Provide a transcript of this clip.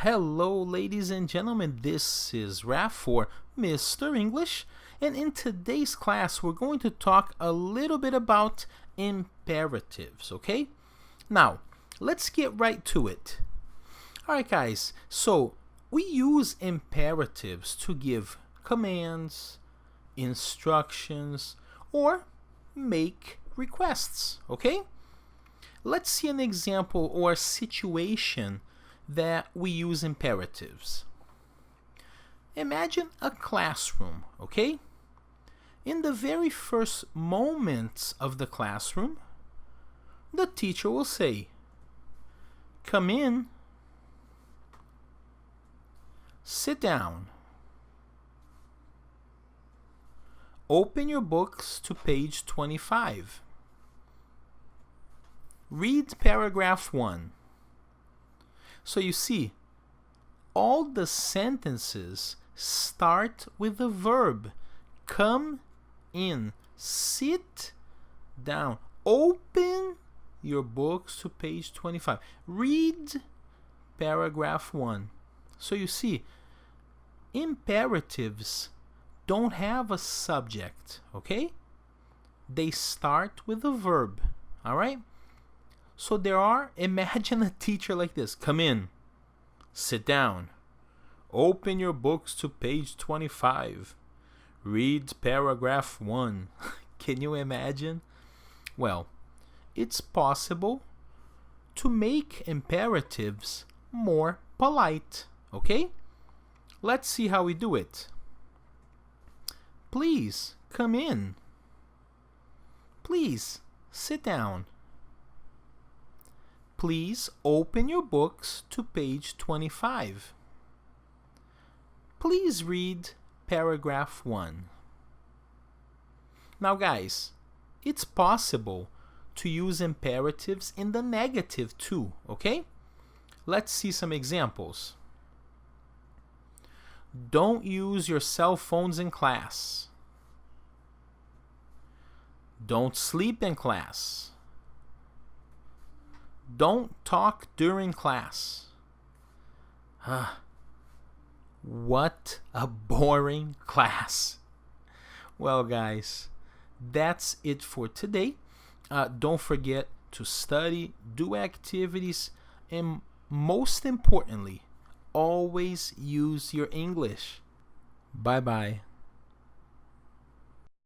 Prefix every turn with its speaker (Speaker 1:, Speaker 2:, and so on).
Speaker 1: Hello, ladies and gentlemen, this is Raeford, Mr. English, and in today's class we're going to talk a little bit about imperatives, okay? Now, let's get right to it. Alright guys, so we use imperatives to give commands, instructions, or make requests, okay? Let's see an example or a situation that we use imperatives. Imagine a classroom, okay? In the very first moments of the classroom, the teacher will say, "Come in, sit down, open your books to page 25. Read paragraph 1. So you see, all the sentences start with the verb come in, sit down, open your books to page 25, read paragraph 1. So you see, imperatives don't have a subject, okay? They start with a verb, all right? So imagine a teacher like this. Come in, sit down, open your books to page 25, read paragraph 1. Can you imagine? Well, it's possible to make imperatives more polite, okay? Let's see how we do it. Please come in. Please sit down. Please open your books to page 25. Please read paragraph 1. Now guys, it's possible to use imperatives in the negative too, okay? Let's see some examples. Don't use your cell phones in class. Don't sleep in class. Don't talk during class. What a boring class. Well guys, that's it for today. Don't forget to study, do activities, and most importantly, always use your English. Bye bye.